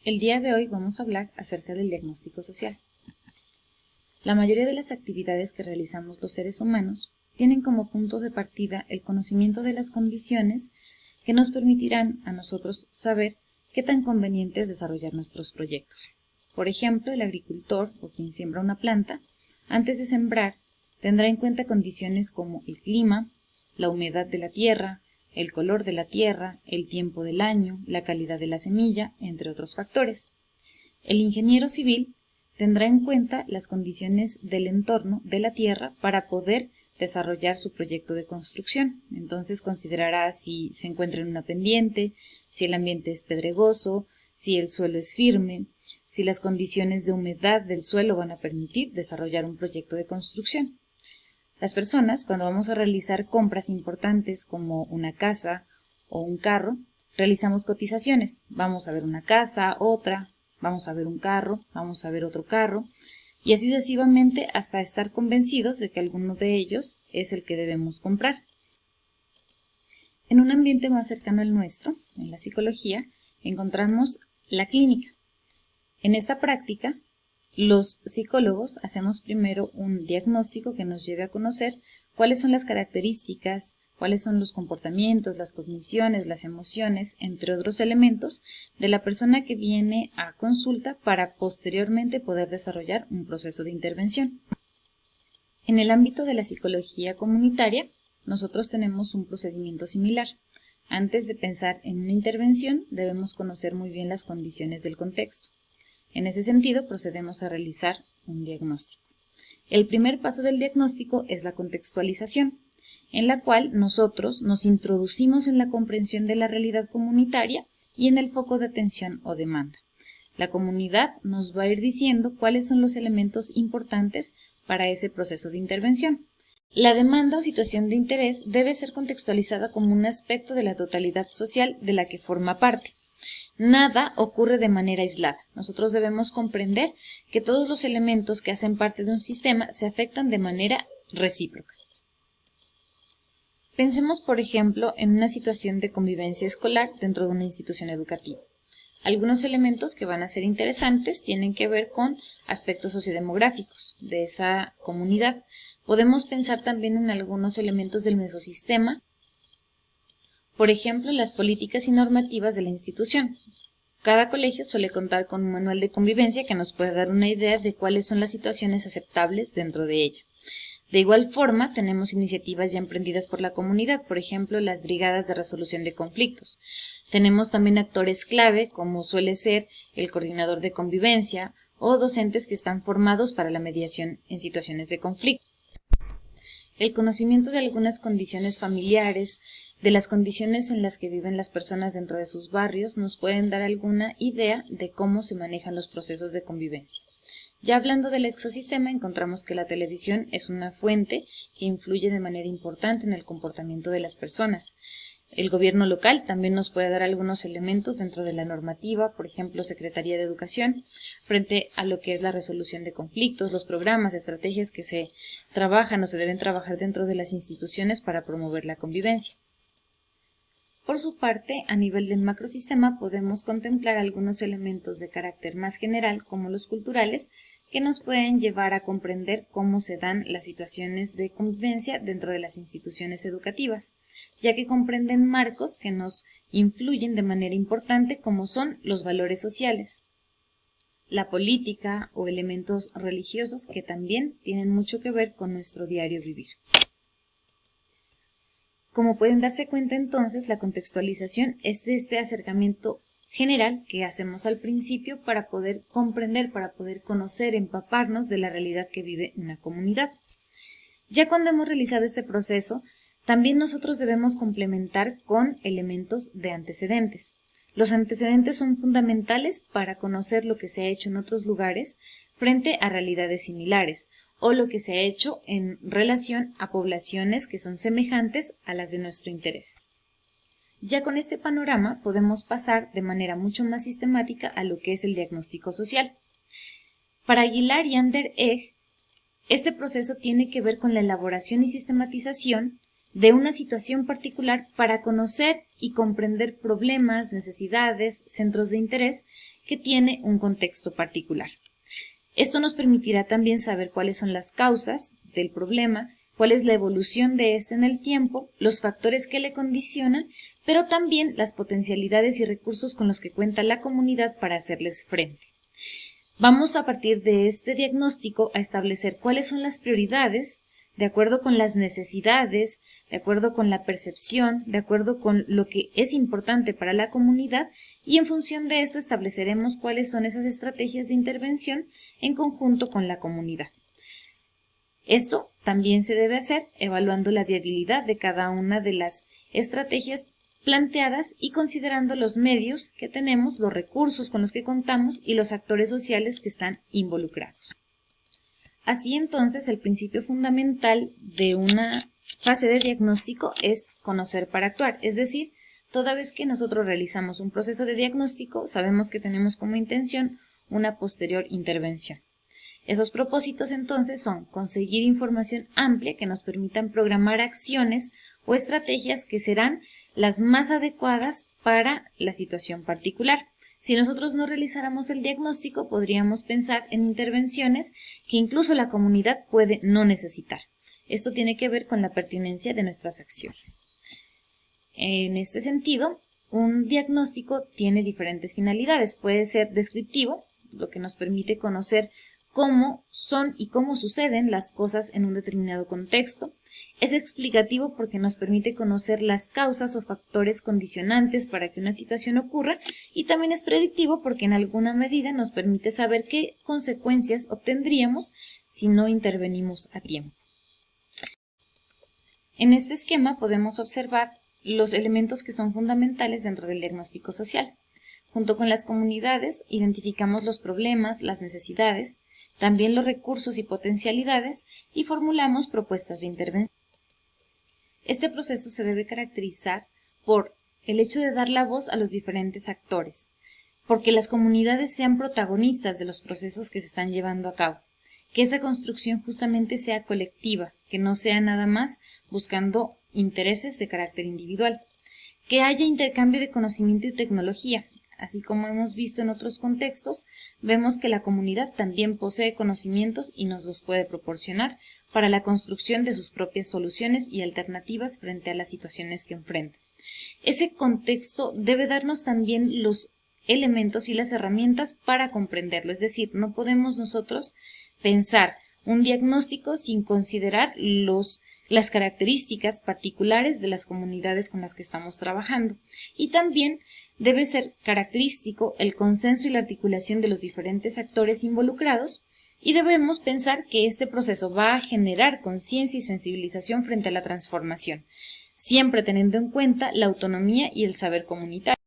El día de hoy vamos a hablar acerca del diagnóstico social. La mayoría de las actividades que realizamos los seres humanos tienen como punto de partida el conocimiento de las condiciones que nos permitirán a nosotros saber qué tan conveniente es desarrollar nuestros proyectos. Por ejemplo, el agricultor o quien siembra una planta, antes de sembrar, tendrá en cuenta condiciones como el clima, la humedad de la tierra, el color de la tierra, el tiempo del año, la calidad de la semilla, entre otros factores. El ingeniero civil tendrá en cuenta las condiciones del entorno de la tierra para poder desarrollar su proyecto de construcción. Entonces considerará si se encuentra en una pendiente, si el ambiente es pedregoso, si el suelo es firme, si las condiciones de humedad del suelo van a permitir desarrollar un proyecto de construcción. Las personas, cuando vamos a realizar compras importantes como una casa o un carro, realizamos cotizaciones. Vamos a ver una casa, otra, vamos a ver un carro, vamos a ver otro carro, y así sucesivamente hasta estar convencidos de que alguno de ellos es el que debemos comprar. En un ambiente más cercano al nuestro, en la psicología, encontramos la clínica. En esta práctica, los psicólogos hacemos primero un diagnóstico que nos lleve a conocer cuáles son las características, cuáles son los comportamientos, las cogniciones, las emociones, entre otros elementos, de la persona que viene a consulta para posteriormente poder desarrollar un proceso de intervención. En el ámbito de la psicología comunitaria, nosotros tenemos un procedimiento similar. Antes de pensar en una intervención, debemos conocer muy bien las condiciones del contexto. En ese sentido, procedemos a realizar un diagnóstico. El primer paso del diagnóstico es la contextualización, en la cual nosotros nos introducimos en la comprensión de la realidad comunitaria y en el foco de atención o demanda. La comunidad nos va a ir diciendo cuáles son los elementos importantes para ese proceso de intervención. La demanda o situación de interés debe ser contextualizada como un aspecto de la totalidad social de la que forma parte. Nada ocurre de manera aislada. Nosotros debemos comprender que todos los elementos que hacen parte de un sistema se afectan de manera recíproca. Pensemos, por ejemplo, en una situación de convivencia escolar dentro de una institución educativa. Algunos elementos que van a ser interesantes tienen que ver con aspectos sociodemográficos de esa comunidad. Podemos pensar también en algunos elementos del mesosistema, por ejemplo, las políticas y normativas de la institución. Cada colegio suele contar con un manual de convivencia que nos puede dar una idea de cuáles son las situaciones aceptables dentro de ello. De igual forma, tenemos iniciativas ya emprendidas por la comunidad, por ejemplo, las brigadas de resolución de conflictos. Tenemos también actores clave, como suele ser el coordinador de convivencia o docentes que están formados para la mediación en situaciones de conflicto. El conocimiento de algunas condiciones familiares, de las condiciones en las que viven las personas dentro de sus barrios, nos pueden dar alguna idea de cómo se manejan los procesos de convivencia. Ya hablando del exosistema, encontramos que la televisión es una fuente que influye de manera importante en el comportamiento de las personas. El gobierno local también nos puede dar algunos elementos dentro de la normativa, por ejemplo, Secretaría de Educación, frente a lo que es la resolución de conflictos, los programas, estrategias que se trabajan o se deben trabajar dentro de las instituciones para promover la convivencia. Por su parte, a nivel del macrosistema podemos contemplar algunos elementos de carácter más general, como los culturales, que nos pueden llevar a comprender cómo se dan las situaciones de convivencia dentro de las instituciones educativas, ya que comprenden marcos que nos influyen de manera importante, como son los valores sociales, la política o elementos religiosos que también tienen mucho que ver con nuestro diario vivir. Como pueden darse cuenta entonces, la contextualización es este acercamiento general que hacemos al principio para poder comprender, para poder conocer, empaparnos de la realidad que vive una comunidad. Ya cuando hemos realizado este proceso, también nosotros debemos complementar con elementos de antecedentes. Los antecedentes son fundamentales para conocer lo que se ha hecho en otros lugares frente a realidades similares, o lo que se ha hecho en relación a poblaciones que son semejantes a las de nuestro interés. Ya con este panorama podemos pasar de manera mucho más sistemática a lo que es el diagnóstico social. Para Aguilar y Ander Egg, este proceso tiene que ver con la elaboración y sistematización de una situación particular para conocer y comprender problemas, necesidades, centros de interés que tiene un contexto particular. Esto nos permitirá también saber cuáles son las causas del problema, cuál es la evolución de este en el tiempo, los factores que le condicionan, pero también las potencialidades y recursos con los que cuenta la comunidad para hacerles frente. Vamos a partir de este diagnóstico a establecer cuáles son las prioridades de acuerdo con las necesidades, de acuerdo con la percepción, de acuerdo con lo que es importante para la comunidad, y en función de esto estableceremos cuáles son esas estrategias de intervención en conjunto con la comunidad. Esto también se debe hacer evaluando la viabilidad de cada una de las estrategias planteadas y considerando los medios que tenemos, los recursos con los que contamos y los actores sociales que están involucrados. Así entonces, el principio fundamental de una fase de diagnóstico es conocer para actuar, es decir, toda vez que nosotros realizamos un proceso de diagnóstico, sabemos que tenemos como intención una posterior intervención. Esos propósitos entonces son conseguir información amplia que nos permitan programar acciones o estrategias que serán las más adecuadas para la situación particular. Si nosotros no realizáramos el diagnóstico, podríamos pensar en intervenciones que incluso la comunidad puede no necesitar. Esto tiene que ver con la pertinencia de nuestras acciones. En este sentido, un diagnóstico tiene diferentes finalidades. Puede ser descriptivo, lo que nos permite conocer cómo son y cómo suceden las cosas en un determinado contexto. Es explicativo porque nos permite conocer las causas o factores condicionantes para que una situación ocurra, y también es predictivo porque en alguna medida nos permite saber qué consecuencias obtendríamos si no intervenimos a tiempo. En este esquema podemos observar los elementos que son fundamentales dentro del diagnóstico social. Junto con las comunidades identificamos los problemas, las necesidades, también los recursos y potencialidades, y formulamos propuestas de intervención. Este proceso se debe caracterizar por el hecho de dar la voz a los diferentes actores, porque las comunidades sean protagonistas de los procesos que se están llevando a cabo, que esa construcción justamente sea colectiva, que no sea nada más buscando intereses de carácter individual, que haya intercambio de conocimiento y tecnología. Así como hemos visto en otros contextos, vemos que la comunidad también posee conocimientos y nos los puede proporcionar para la construcción de sus propias soluciones y alternativas frente a las situaciones que enfrenta. Ese contexto debe darnos también los elementos y las herramientas para comprenderlo, es decir, no podemos nosotros pensar un diagnóstico sin considerar las características particulares de las comunidades con las que estamos trabajando, y también debe ser característico el consenso y la articulación de los diferentes actores involucrados, y debemos pensar que este proceso va a generar conciencia y sensibilización frente a la transformación, siempre teniendo en cuenta la autonomía y el saber comunitario.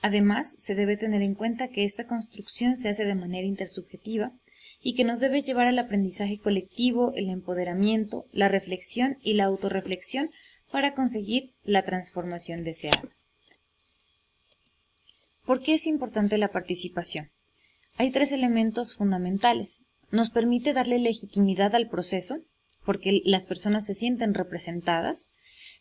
Además, se debe tener en cuenta que esta construcción se hace de manera intersubjetiva y que nos debe llevar al aprendizaje colectivo, el empoderamiento, la reflexión y la autorreflexión para conseguir la transformación deseada. ¿Por qué es importante la participación? Hay tres elementos fundamentales. Nos permite darle legitimidad al proceso, porque las personas se sienten representadas,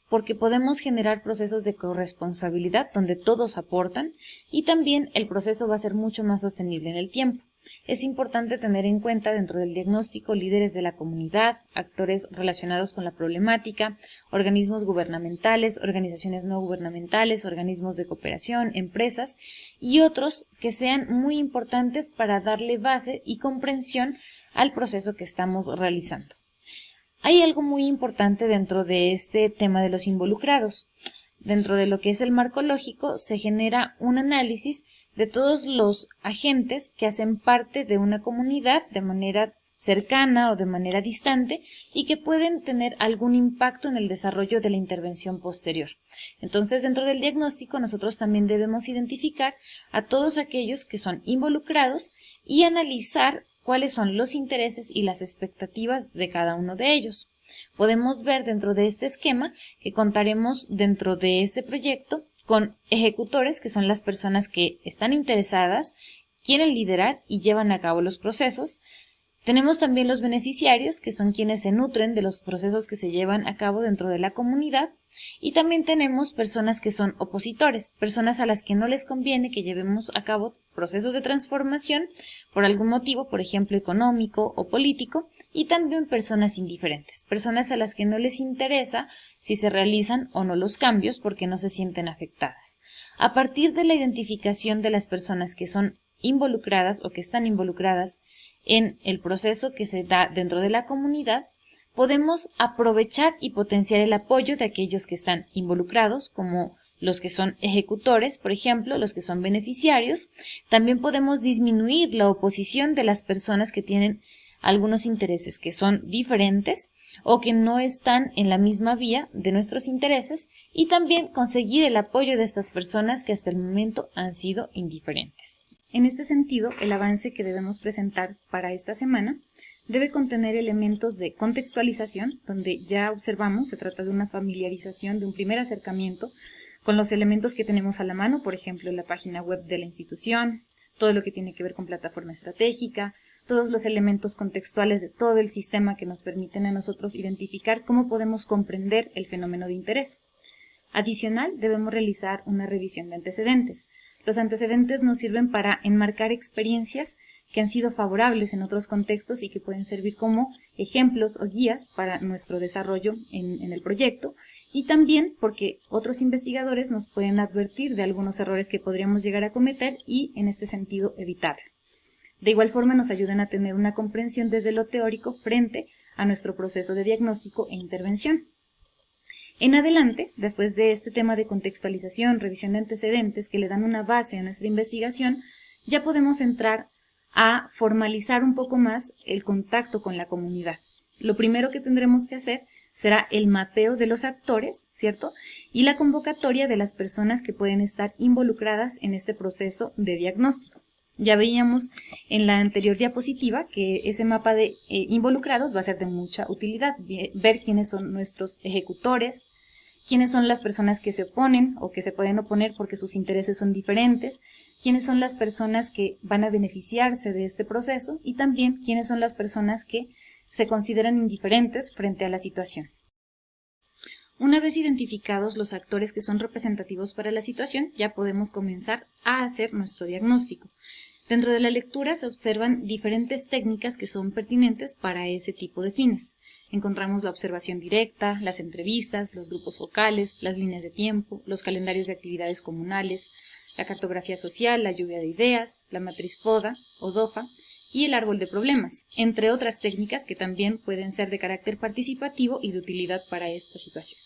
porque podemos generar procesos de corresponsabilidad donde todos aportan, y también el proceso va a ser mucho más sostenible en el tiempo. Es importante tener en cuenta dentro del diagnóstico líderes de la comunidad, actores relacionados con la problemática, organismos gubernamentales, organizaciones no gubernamentales, organismos de cooperación, empresas y otros que sean muy importantes para darle base y comprensión al proceso que estamos realizando. Hay algo muy importante dentro de este tema de los involucrados. Dentro de lo que es el marco lógico se genera un análisis de todos los agentes que hacen parte de una comunidad de manera cercana o de manera distante y que pueden tener algún impacto en el desarrollo de la intervención posterior. Entonces, dentro del diagnóstico nosotros también debemos identificar a todos aquellos que son involucrados y analizar cuáles son los intereses y las expectativas de cada uno de ellos. Podemos ver dentro de este esquema que contaremos dentro de este proyecto con ejecutores, que son las personas que están interesadas, quieren liderar y llevan a cabo los procesos. Tenemos también los beneficiarios, que son quienes se nutren de los procesos que se llevan a cabo dentro de la comunidad. Y también tenemos personas que son opositores, personas a las que no les conviene que llevemos a cabo procesos de transformación por algún motivo, por ejemplo económico o político, y también personas indiferentes, personas a las que no les interesa si se realizan o no los cambios porque no se sienten afectadas. A partir de la identificación de las personas que son involucradas o que están involucradas en el proceso que se da dentro de la comunidad, podemos aprovechar y potenciar el apoyo de aquellos que están involucrados, como los que son ejecutores, por ejemplo, los que son beneficiarios. También podemos disminuir la oposición de las personas que tienen algunos intereses que son diferentes o que no están en la misma vía de nuestros intereses, y también conseguir el apoyo de estas personas que hasta el momento han sido indiferentes. En este sentido, el avance que debemos presentar para esta semana debe contener elementos de contextualización, donde ya observamos, se trata de una familiarización, de un primer acercamiento con los elementos que tenemos a la mano, por ejemplo, la página web de la institución, todo lo que tiene que ver con plataforma estratégica, todos los elementos contextuales de todo el sistema que nos permiten a nosotros identificar cómo podemos comprender el fenómeno de interés. Adicional, debemos realizar una revisión de antecedentes. Los antecedentes nos sirven para enmarcar experiencias que han sido favorables en otros contextos y que pueden servir como ejemplos o guías para nuestro desarrollo en el proyecto, y también porque otros investigadores nos pueden advertir de algunos errores que podríamos llegar a cometer y, en este sentido, evitarlo. De igual forma, nos ayudan a tener una comprensión desde lo teórico frente a nuestro proceso de diagnóstico e intervención. En adelante, después de este tema de contextualización, revisión de antecedentes que le dan una base a nuestra investigación, ya podemos entrar a formalizar un poco más el contacto con la comunidad. Lo primero que tendremos que hacer será el mapeo de los actores, ¿cierto? Y la convocatoria de las personas que pueden estar involucradas en este proceso de diagnóstico. Ya veíamos en la anterior diapositiva que ese mapa de involucrados va a ser de mucha utilidad, ver quiénes son nuestros ejecutores, quiénes son las personas que se oponen o que se pueden oponer porque sus intereses son diferentes, quiénes son las personas que van a beneficiarse de este proceso y también quiénes son las personas que se consideran indiferentes frente a la situación. Una vez identificados los actores que son representativos para la situación, ya podemos comenzar a hacer nuestro diagnóstico. Dentro de la lectura se observan diferentes técnicas que son pertinentes para ese tipo de fines. Encontramos la observación directa, las entrevistas, los grupos focales, las líneas de tiempo, los calendarios de actividades comunales, la cartografía social, la lluvia de ideas, la matriz FODA o DOFA y el árbol de problemas, entre otras técnicas que también pueden ser de carácter participativo y de utilidad para esta situación.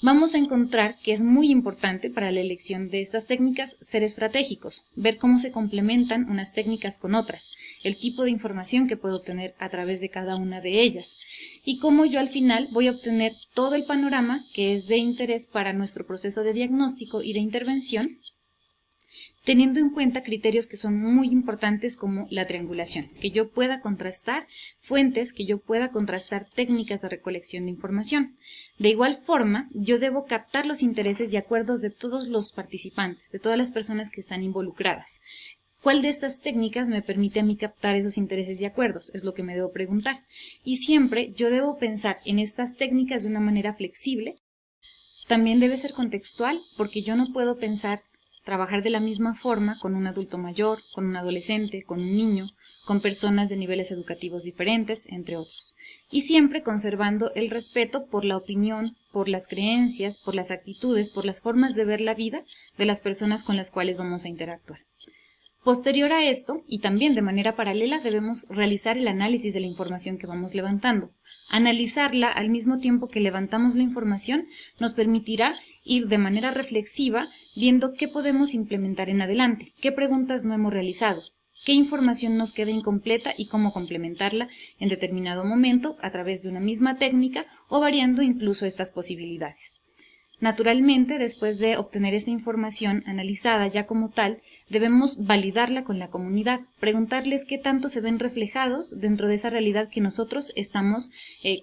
Vamos a encontrar que es muy importante para la elección de estas técnicas ser estratégicos, ver cómo se complementan unas técnicas con otras, el tipo de información que puedo obtener a través de cada una de ellas y cómo yo al final voy a obtener todo el panorama que es de interés para nuestro proceso de diagnóstico y de intervención, teniendo en cuenta criterios que son muy importantes como la triangulación, que yo pueda contrastar fuentes, que yo pueda contrastar técnicas de recolección de información. De igual forma, yo debo captar los intereses y acuerdos de todos los participantes, de todas las personas que están involucradas. ¿Cuál de estas técnicas me permite a mí captar esos intereses y acuerdos? Es lo que me debo preguntar. Y siempre yo debo pensar en estas técnicas de una manera flexible. También debe ser contextual, porque yo no puedo trabajar de la misma forma con un adulto mayor, con un adolescente, con un niño, con personas de niveles educativos diferentes, entre otros. Y siempre conservando el respeto por la opinión, por las creencias, por las actitudes, por las formas de ver la vida de las personas con las cuales vamos a interactuar. Posterior a esto, y también de manera paralela, debemos realizar el análisis de la información que vamos levantando. Analizarla al mismo tiempo que levantamos la información nos permitirá ir de manera reflexiva viendo qué podemos implementar en adelante, qué preguntas no hemos realizado, qué información nos queda incompleta y cómo complementarla en determinado momento a través de una misma técnica o variando incluso estas posibilidades. Naturalmente, después de obtener esta información analizada ya como tal, debemos validarla con la comunidad, preguntarles qué tanto se ven reflejados dentro de esa realidad que nosotros estamos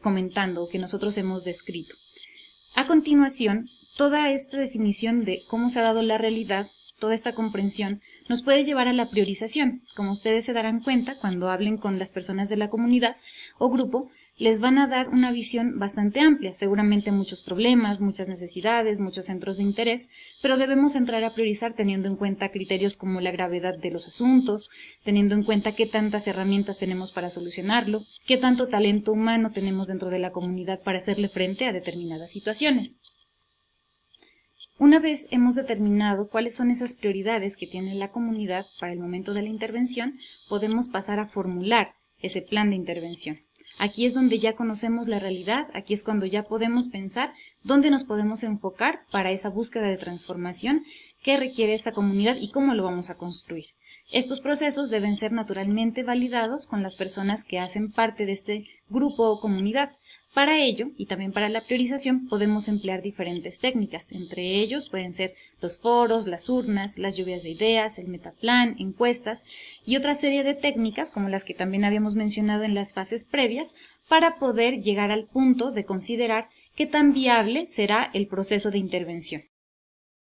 comentando o que nosotros hemos descrito. A continuación, toda esta definición de cómo se ha dado la realidad, toda esta comprensión, nos puede llevar a la priorización. Como ustedes se darán cuenta, cuando hablen con las personas de la comunidad o grupo, les van a dar una visión bastante amplia, seguramente muchos problemas, muchas necesidades, muchos centros de interés, pero debemos entrar a priorizar teniendo en cuenta criterios como la gravedad de los asuntos, teniendo en cuenta qué tantas herramientas tenemos para solucionarlo, qué tanto talento humano tenemos dentro de la comunidad para hacerle frente a determinadas situaciones. Una vez hemos determinado cuáles son esas prioridades que tiene la comunidad para el momento de la intervención, podemos pasar a formular ese plan de intervención. Aquí es donde ya conocemos la realidad, aquí es cuando ya podemos pensar dónde nos podemos enfocar para esa búsqueda de transformación que requiere esta comunidad y cómo lo vamos a construir. Estos procesos deben ser naturalmente validados con las personas que hacen parte de este grupo o comunidad. Para ello, y también para la priorización, podemos emplear diferentes técnicas. Entre ellos pueden ser los foros, las urnas, las lluvias de ideas, el metaplan, encuestas y otra serie de técnicas como las que también habíamos mencionado en las fases previas para poder llegar al punto de considerar qué tan viable será el proceso de intervención.